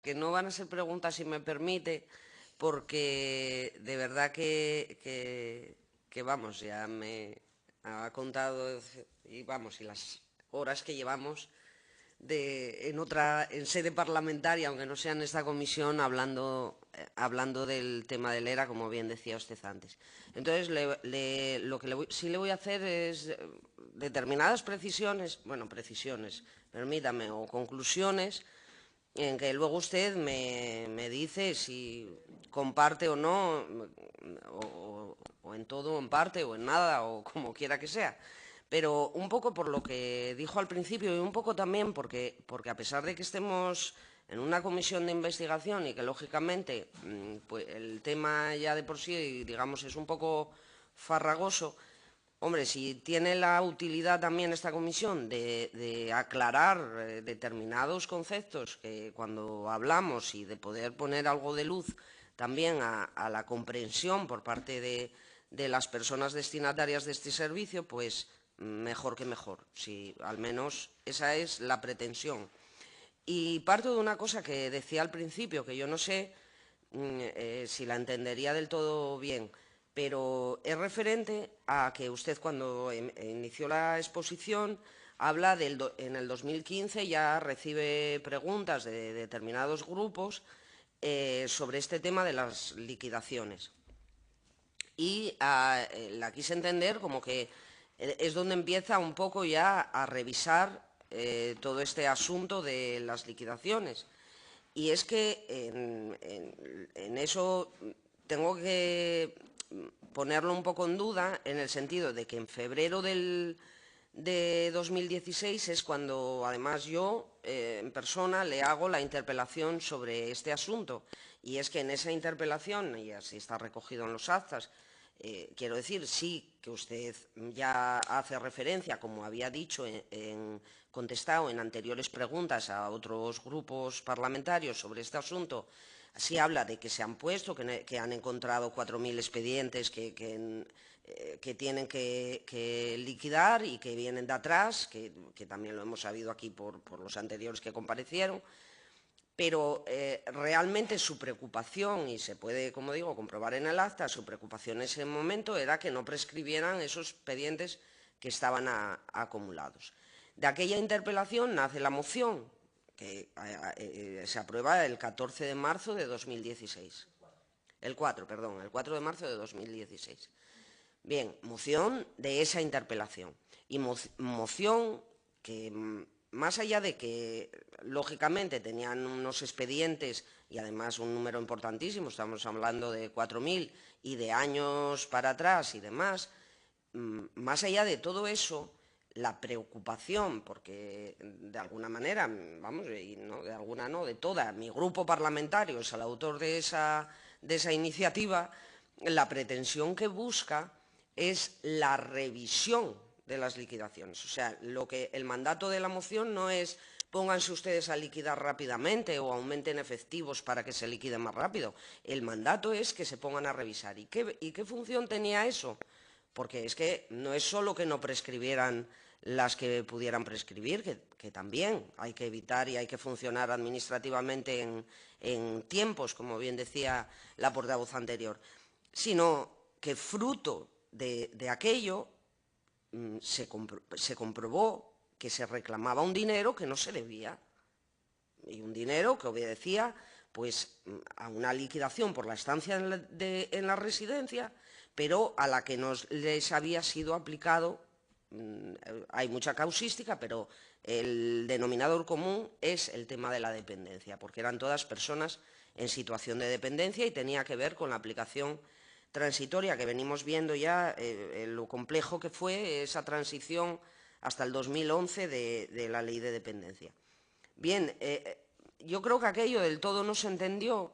que no van a ser preguntas, si me permite, porque de verdad que vamos, ya me ha contado, y vamos, y las horas que llevamos en sede parlamentaria, aunque no sea en esta comisión, hablando del tema del ERA, como bien decía usted antes. Entonces, lo que sí le voy a hacer es determinadas precisiones, permítame, o conclusiones, en que luego usted me dice si comparte o no, o en todo, o en parte, o en nada, o como quiera que sea. Pero un poco por lo que dijo al principio y un poco también porque a pesar de que estemos en una comisión de investigación y que lógicamente pues el tema ya de por sí, digamos, es un poco farragoso, hombre, si tiene la utilidad también esta comisión de aclarar determinados conceptos que cuando hablamos y de poder poner algo de luz también a la comprensión por parte de las personas destinatarias de este servicio, pues mejor que mejor. Si al menos esa es la pretensión. Y parto de una cosa que decía al principio, que yo no sé si la entendería del todo bien, pero es referente a que usted cuando inició la exposición habla en el 2015 ya recibe preguntas de determinados grupos sobre este tema de las liquidaciones. Y la quise entender como que es donde empieza un poco ya a revisar todo este asunto de las liquidaciones. Y es que en eso tengo que ponerlo un poco en duda, en el sentido de que en febrero de 2016 es cuando, además, yo en persona le hago la interpelación sobre este asunto. Y es que en esa interpelación, y así está recogido en los actas, quiero decir, sí que usted ya hace referencia, como había dicho, contestado en anteriores preguntas a otros grupos parlamentarios sobre este asunto. Sí habla de que se han puesto, que han encontrado 4.000 expedientes que tienen que liquidar y que vienen de atrás, que también lo hemos sabido aquí por los anteriores que comparecieron. Pero realmente su preocupación, y se puede, como digo, comprobar en el acta, su preocupación en ese momento era que no prescribieran esos expedientes que estaban acumulados. De aquella interpelación nace la moción, que se aprueba el 14 de marzo de 2016. El 4 de marzo de 2016. Bien, moción de esa interpelación. Y moción que, más allá de que, lógicamente, tenían unos expedientes y además un número importantísimo, estamos hablando de 4.000 y de años para atrás y demás, más allá de todo eso, la preocupación, porque de alguna manera, vamos, y no, de alguna no, de toda, mi grupo parlamentario es el autor de esa iniciativa, la pretensión que busca es la revisión de las liquidaciones. O sea, el mandato de la moción no es pónganse ustedes a liquidar rápidamente o aumenten efectivos para que se liquiden más rápido. El mandato es que se pongan a revisar. ¿Y qué función tenía eso? Porque es que no es solo que no prescribieran las que pudieran prescribir, que también hay que evitar y hay que funcionar administrativamente en tiempos, como bien decía la portavoz anterior, sino que fruto de aquello se comprobó que se reclamaba un dinero que no se debía, y un dinero que obedecía pues a una liquidación por la estancia en la residencia, pero a la que no les había sido aplicado. Hay mucha causística, pero el denominador común es el tema de la dependencia, porque eran todas personas en situación de dependencia y tenía que ver con la aplicación transitoria que venimos viendo ya, lo complejo que fue esa transición hasta el 2011 de la ley de dependencia. Bien, yo creo que aquello del todo no se entendió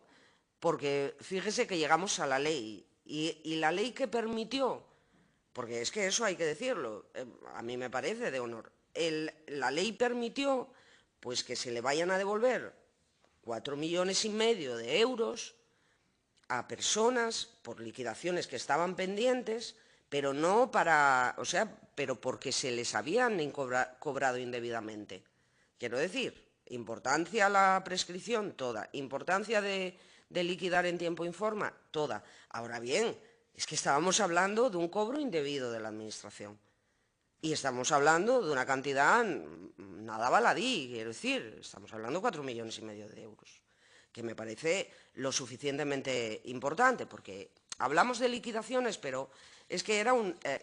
porque fíjese que llegamos a la ley y la ley que permitió, porque es que eso hay que decirlo, a mí me parece de honor, la ley permitió pues que se le vayan a devolver 4,5 millones de euros a personas por liquidaciones que estaban pendientes, pero no para, pero porque se les habían cobrado indebidamente. Quiero decir, importancia a la prescripción, toda. Importancia de liquidar en tiempo y forma, toda. Ahora bien, es que estábamos hablando de un cobro indebido de la Administración. Y estamos hablando de una cantidad nada baladí, quiero decir, estamos hablando de 4,5 millones de euros, que me parece lo suficientemente importante, porque hablamos de liquidaciones, pero es que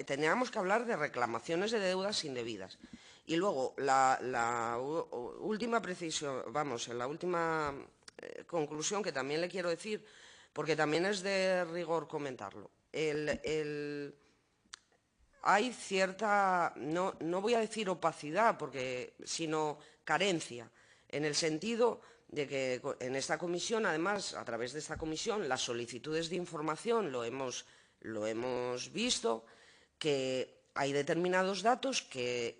teníamos que hablar de reclamaciones de deudas indebidas. Y luego, la última precisión, vamos, la última conclusión que también le quiero decir, porque también es de rigor comentarlo. Hay cierta, no voy a decir opacidad, sino carencia, en el sentido de que en esta comisión, además, a través de esta comisión, las solicitudes de información lo hemos visto, que hay determinados datos que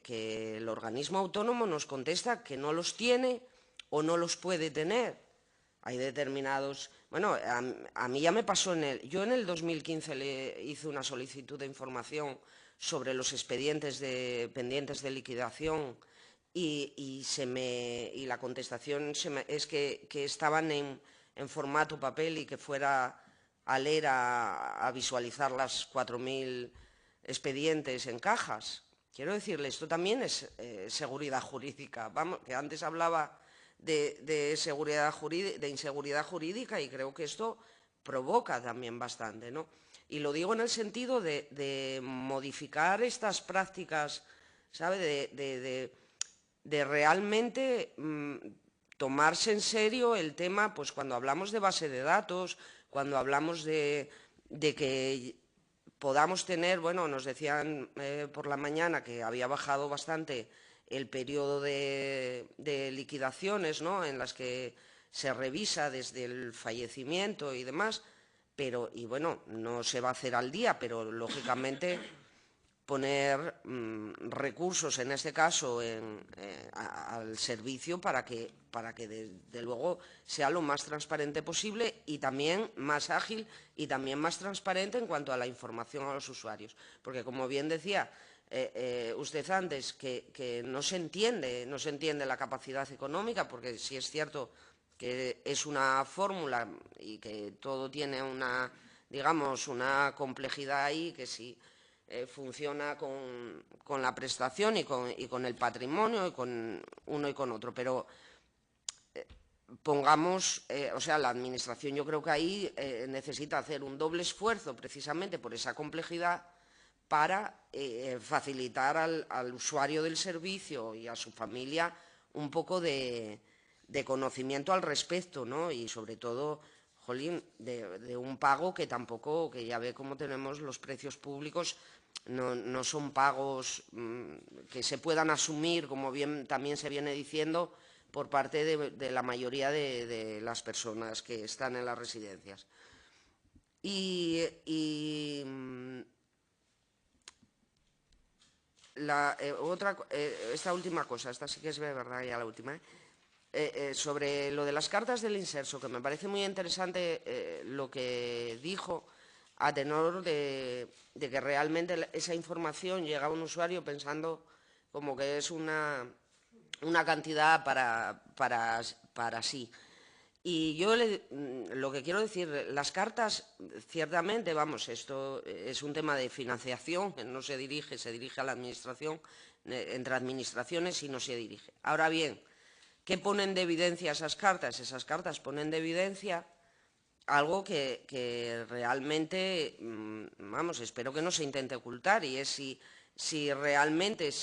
el organismo autónomo nos contesta que no los tiene o no los puede tener. Hay determinados... Bueno, a mí ya me pasó yo en el 2015 le hice una solicitud de información sobre los expedientes pendientes de liquidación y la contestación es que estaban en formato papel y que fuera a leer, a visualizar las 4.000 expedientes en cajas. Quiero decirle, esto también es seguridad jurídica. Vamos, que antes hablaba de inseguridad jurídica, y creo que esto provoca también bastante, ¿no? Y lo digo en el sentido de modificar estas prácticas, ¿sabe? De realmente tomarse en serio el tema, pues cuando hablamos de base de datos, cuando hablamos de que podamos tener, bueno, nos decían por la mañana que había bajado bastante el periodo de liquidaciones, ¿no?, en las que se revisa desde el fallecimiento y demás, y bueno, no se va a hacer al día, pero lógicamente poner recursos, en este caso, al servicio para que desde luego sea lo más transparente posible y también más ágil y también más transparente en cuanto a la información a los usuarios. Porque, como bien decía usted antes, que no se entiende la capacidad económica, porque sí es cierto que es una fórmula y que todo tiene una complejidad ahí, que si funciona con la prestación y con el patrimonio, y con uno y con otro, pero pongamos, o sea, la Administración, yo creo que ahí necesita hacer un doble esfuerzo precisamente por esa complejidad para facilitar al usuario del servicio y a su familia un poco de conocimiento al respecto, ¿no? Y sobre todo, jolín, de un pago que tampoco, que ya ve cómo tenemos los precios públicos, no son pagos que se puedan asumir, como bien también se viene diciendo, por parte de la mayoría de las personas que están en las residencias. Esta última cosa, esta sí que es verdad, ya la última, sobre lo de las cartas del inserso, que me parece muy interesante lo que dijo, a tenor de que realmente esa información llega a un usuario pensando como que es una cantidad para sí. Y yo lo que quiero decir, las cartas, ciertamente, vamos, esto es un tema de financiación, que no se dirige a la Administración, entre administraciones, y no se dirige. Ahora bien, ¿qué ponen de evidencia esas cartas? Esas cartas ponen de evidencia algo que realmente, vamos, espero que no se intente ocultar, y es si realmente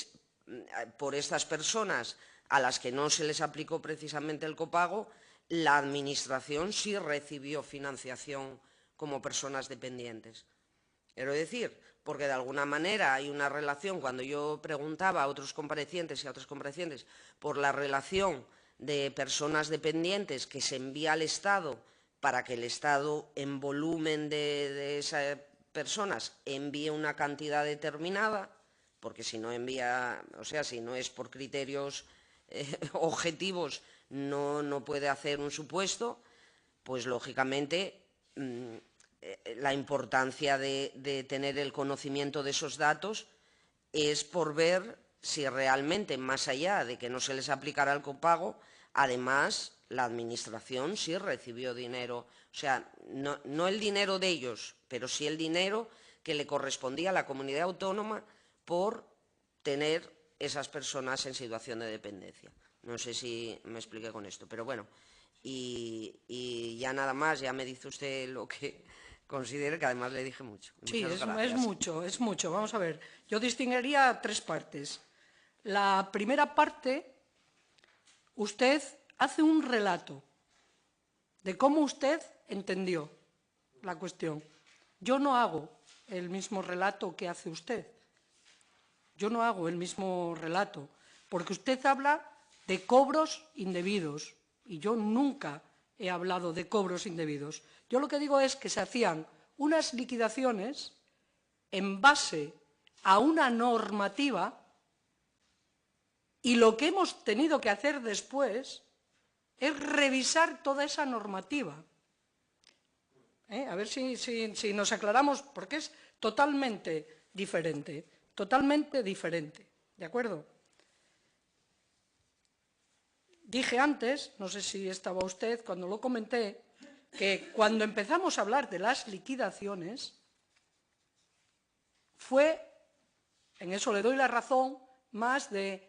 por estas personas a las que no se les aplicó precisamente el copago, la Administración sí recibió financiación como personas dependientes. Quiero decir, porque de alguna manera hay una relación. Cuando yo preguntaba a otros comparecientes y a otras comparecientes por la relación de personas dependientes que se envía al Estado para que el Estado, en volumen de esas personas, envíe una cantidad determinada, porque si no envía, o sea, si no es por criterios objetivos, no puede hacer un supuesto, pues lógicamente la importancia de tener el conocimiento de esos datos es por ver si realmente, más allá de que no se les aplicará el copago, Además, la Administración sí recibió dinero, o sea, no el dinero de ellos, pero sí el dinero que le correspondía a la comunidad autónoma por tener esas personas en situación de dependencia. No sé si me expliqué con esto, pero bueno, y ya nada más, ya me dice usted lo que considere, que además le dije mucho. Sí, Muchas es gracias. mucho, es mucho. Vamos a ver, yo distinguiría tres partes. La primera parte, usted hace un relato de cómo usted entendió la cuestión. Yo no hago el mismo relato que hace usted. Yo no hago el mismo relato, porque usted habla de cobros indebidos y yo nunca he hablado de cobros indebidos. Yo lo que digo es que se hacían unas liquidaciones en base a una normativa y lo que hemos tenido que hacer después es revisar toda esa normativa. A ver si nos aclaramos, porque es totalmente diferente, ¿de acuerdo? Dije antes, no sé si estaba usted cuando lo comenté, que cuando empezamos a hablar de las liquidaciones, fue, en eso le doy la razón, más de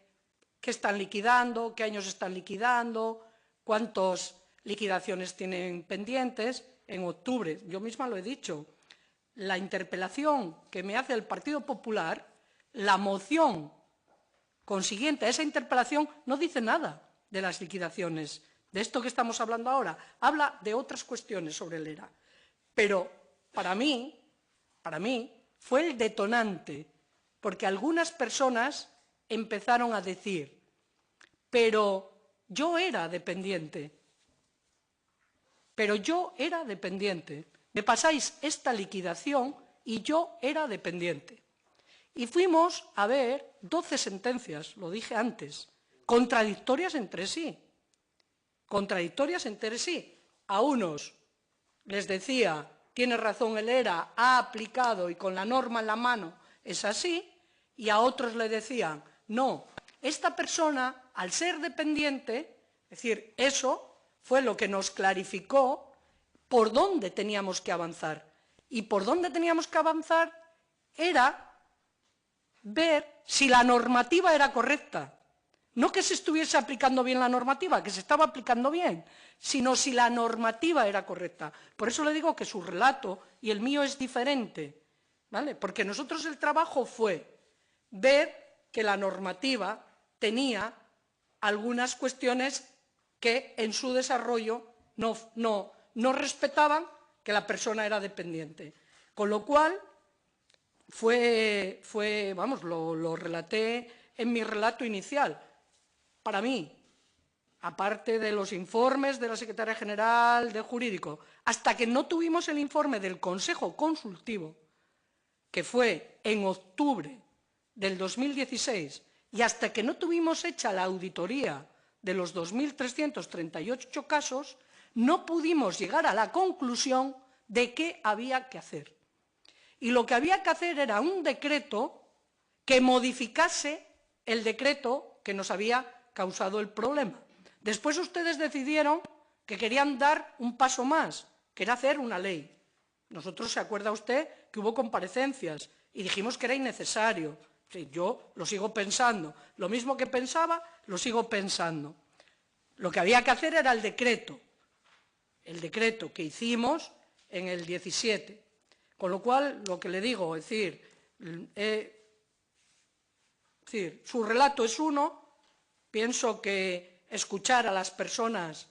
qué están liquidando, qué años están liquidando, cuántas liquidaciones tienen pendientes. En octubre, yo misma lo he dicho, la interpelación que me hace el Partido Popular, la moción consiguiente a esa interpelación no dice nada de las liquidaciones, de esto que estamos hablando ahora, habla de otras cuestiones sobre el ERA. Pero para mí fue el detonante, porque algunas personas empezaron a decir, pero yo era dependiente, me pasáis esta liquidación y yo era dependiente. Y fuimos a ver 12 sentencias, lo dije antes, contradictorias entre sí. A unos les decía, tiene razón el ERA, ha aplicado y con la norma en la mano es así, y a otros le decían, no, esta persona, al ser dependiente, es decir, eso fue lo que nos clarificó por dónde teníamos que avanzar. Y por dónde teníamos que avanzar era ver si la normativa era correcta. No que se estuviese aplicando bien la normativa, que se estaba aplicando bien, sino si la normativa era correcta. Por eso le digo que su relato y el mío es diferente, ¿vale? Porque nosotros el trabajo fue ver que la normativa tenía algunas cuestiones que en su desarrollo no respetaban que la persona era dependiente. Con lo cual, lo relaté en mi relato inicial. Para mí, aparte de los informes de la Secretaria General de Jurídico, hasta que no tuvimos el informe del Consejo Consultivo, que fue en octubre del 2016, y hasta que no tuvimos hecha la auditoría de los 2.338 casos, no pudimos llegar a la conclusión de qué había que hacer. Y lo que había que hacer era un decreto que modificase el decreto que nos había causado el problema. Después ustedes decidieron que querían dar un paso más, que era hacer una ley. Nosotros, ¿se acuerda usted que hubo comparecencias y dijimos que era innecesario? Sí, yo lo sigo pensando. Lo mismo que pensaba, lo sigo pensando. Lo que había que hacer era el decreto que hicimos en el 17. Con lo cual, lo que le digo, es decir, su relato es uno. Pienso que escuchar a las personas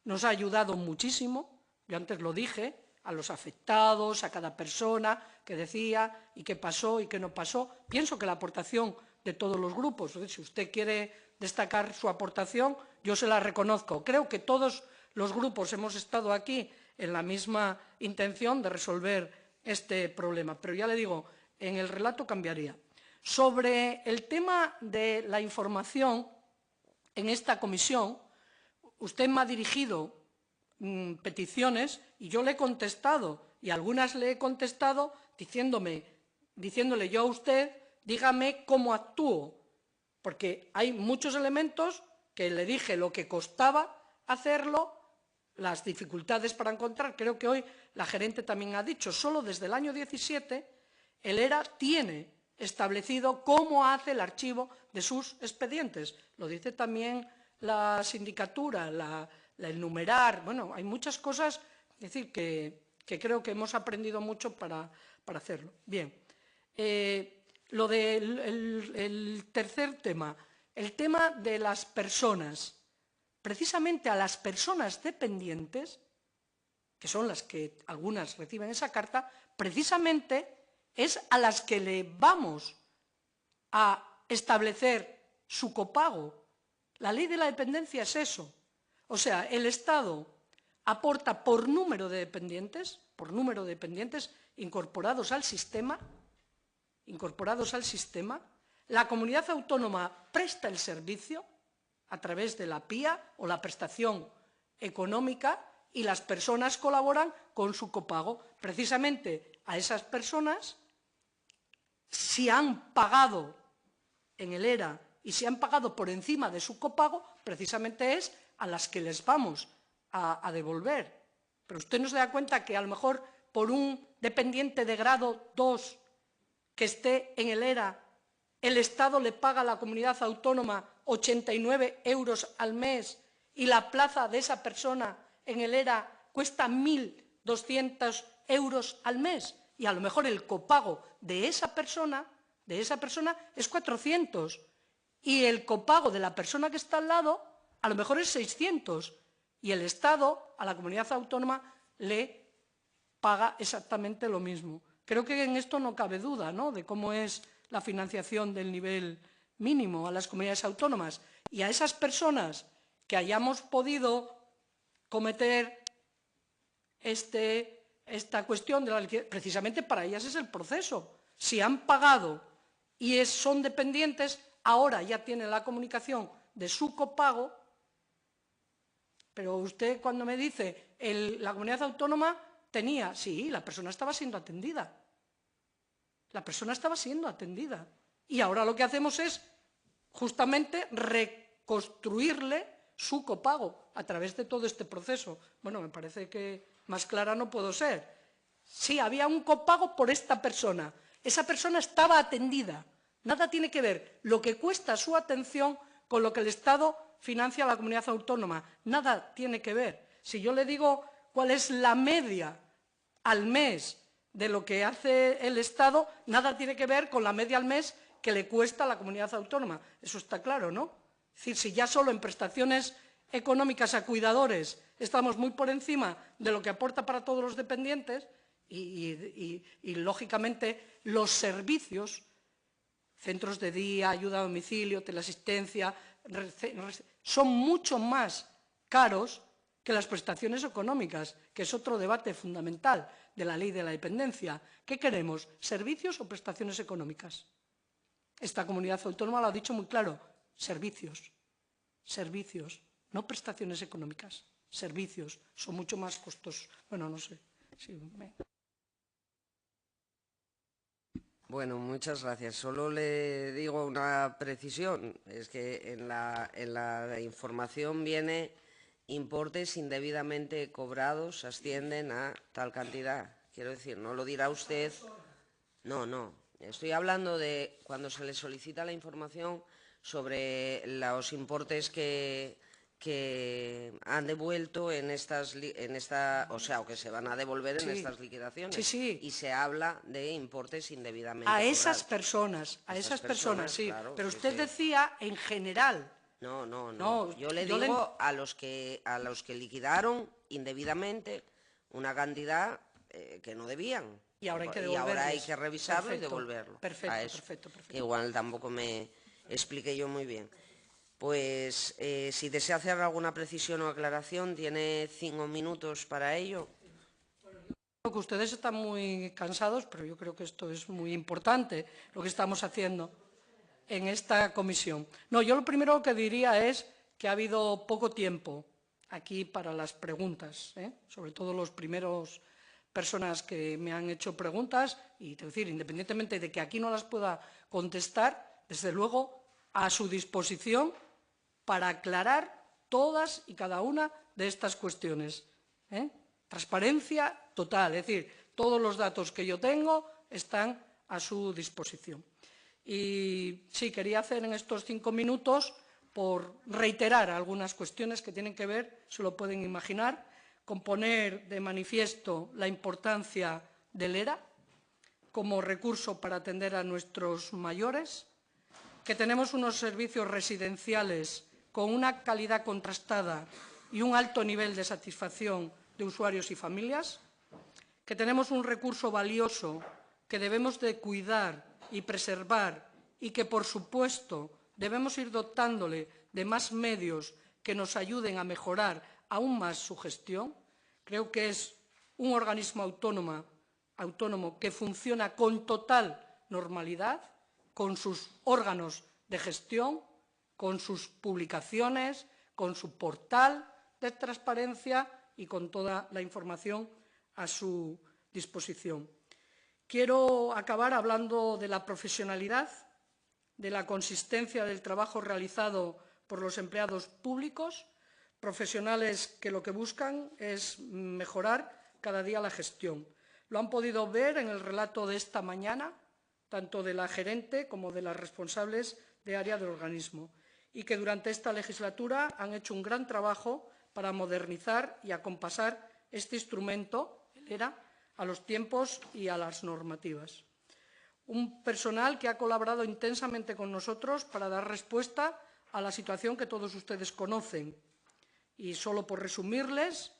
nos ha ayudado muchísimo. Yo antes lo dije, a los afectados, a cada persona que decía y qué pasó y qué no pasó. Pienso que la aportación de todos los grupos, si usted quiere destacar su aportación, yo se la reconozco. Creo que todos los grupos hemos estado aquí en la misma intención de resolver este problema. Pero ya le digo, en el relato cambiaría. Sobre el tema de la información, en esta comisión, usted me ha dirigido peticiones y yo le he contestado, y algunas le he contestado diciéndole yo a usted, dígame cómo actúo, porque hay muchos elementos que le dije lo que costaba hacerlo, las dificultades para encontrar. Creo que hoy la gerente también ha dicho, solo desde el año 17 el ERA tiene establecido cómo hace el archivo de sus expedientes. Lo dice también la sindicatura, el enumerar. Bueno, hay muchas cosas, es decir, que creo que hemos aprendido mucho para hacerlo. Bien, lo del tercer tema, el tema de las personas. Precisamente a las personas dependientes, que son las que algunas reciben esa carta, precisamente es a las que le vamos a establecer su copago. La ley de la dependencia es eso. O sea, el Estado aporta por número de dependientes incorporados al sistema, la comunidad autónoma presta el servicio a través de la PIA o la prestación económica y las personas colaboran con su copago. Precisamente a esas personas, si han pagado en el ERA y si han pagado por encima de su copago, precisamente es a las que les vamos a devolver. Pero usted no se da cuenta que a lo mejor por un dependiente de grado 2 que esté en el ERA, el Estado le paga a la comunidad autónoma 89 euros al mes y la plaza de esa persona en el ERA cuesta 1.200 euros al mes y a lo mejor el copago de esa persona es 400 y el copago de la persona que está al lado a lo mejor es 600 y el Estado a la comunidad autónoma le paga exactamente lo mismo. Creo que en esto no cabe duda, ¿no?, de cómo es la financiación del nivel mínimo a las comunidades autónomas. Y a esas personas que hayamos podido cometer esta cuestión de la liquidación, precisamente para ellas es el proceso. Si han pagado y son dependientes, ahora ya tienen la comunicación de su copago, pero usted cuando me dice la comunidad autónoma tenía, sí, la persona estaba siendo atendida. Y ahora lo que hacemos es justamente reconstruirle su copago a través de todo este proceso. Bueno, me parece que más clara no puedo ser. Sí, había un copago por esta persona. Esa persona estaba atendida. Nada tiene que ver lo que cuesta su atención con lo que el Estado financia a la comunidad autónoma. Nada tiene que ver. Si yo le digo cuál es la media al mes de lo que hace el Estado, nada tiene que ver con la media al mes que le cuesta a la comunidad autónoma. Eso está claro, ¿no? Es decir, si ya solo en prestaciones económicas a cuidadores estamos muy por encima de lo que aporta para todos los dependientes y lógicamente, los servicios, centros de día, ayuda a domicilio, teleasistencia, son mucho más caros que las prestaciones económicas, que es otro debate fundamental de la ley de la dependencia. ¿Qué queremos? ¿Servicios o prestaciones económicas? Esta comunidad autónoma lo ha dicho muy claro. Servicios, no prestaciones económicas. Servicios son mucho más costosos. Bueno, no sé. Sí, Bueno, muchas gracias. Solo le digo una precisión. Es que en la información viene importes indebidamente cobrados ascienden a tal cantidad. Quiero decir, no lo dirá usted. No. Estoy hablando de cuando se le solicita la información sobre los importes que han devuelto o que se van a devolver en estas liquidaciones. Sí. Y se habla de importes indebidamente a cobrados. esas personas, sí. Claro, pero sí, usted sí. decía en general. No. Yo le digo a los que liquidaron indebidamente una cantidad que no debían. Y ahora hay que Y ahora hay que revisarlo y devolverlo. Perfecto. Igual tampoco me expliqué yo muy bien. Pues si desea hacer alguna precisión o aclaración, tiene 5 minutos para ello. Creo que ustedes están muy cansados, pero yo creo que esto es muy importante, lo que estamos haciendo en esta comisión. No, yo lo primero que diría es que ha habido poco tiempo aquí para las preguntas, sobre todo los primeros personas que me han hecho preguntas, y es decir, independientemente de que aquí no las pueda contestar, desde luego a su disposición para aclarar todas y cada una de estas cuestiones. Transparencia total, es decir, todos los datos que yo tengo están a su disposición. Y sí, quería hacer en estos 5 minutos por reiterar algunas cuestiones que tienen que ver, se lo pueden imaginar, con poner de manifiesto la importancia del ERA como recurso para atender a nuestros mayores, que tenemos unos servicios residenciales con una calidad contrastada y un alto nivel de satisfacción de usuarios y familias, que tenemos un recurso valioso que debemos de cuidar y preservar y que, por supuesto, debemos ir dotándole de más medios que nos ayuden a mejorar aún más su gestión. Creo que es un organismo autónomo que funciona con total normalidad, con sus órganos de gestión, con sus publicaciones, con su portal de transparencia y con toda la información a su disposición. Quiero acabar hablando de la profesionalidad, de la consistencia del trabajo realizado por los empleados públicos, profesionales que lo que buscan es mejorar cada día la gestión. Lo han podido ver en el relato de esta mañana, tanto de la gerente como de las responsables de área del organismo, y que durante esta legislatura han hecho un gran trabajo para modernizar y acompasar este instrumento, el ERA, a los tiempos y a las normativas. Un personal que ha colaborado intensamente con nosotros para dar respuesta a la situación que todos ustedes conocen. Y solo por resumirles,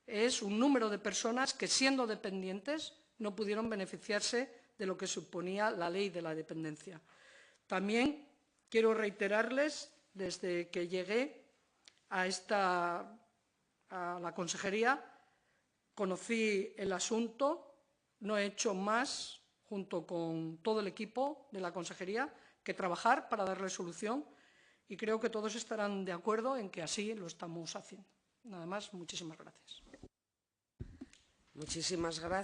es un número de personas que, siendo dependientes, no pudieron beneficiarse de lo que suponía la ley de la dependencia. También quiero reiterarles, desde que llegué a la consejería, conocí el asunto, no he hecho más, junto con todo el equipo de la consejería, que trabajar para darle solución, y creo que todos estarán de acuerdo en que así lo estamos haciendo. Nada más, muchísimas gracias. Muchísimas gracias.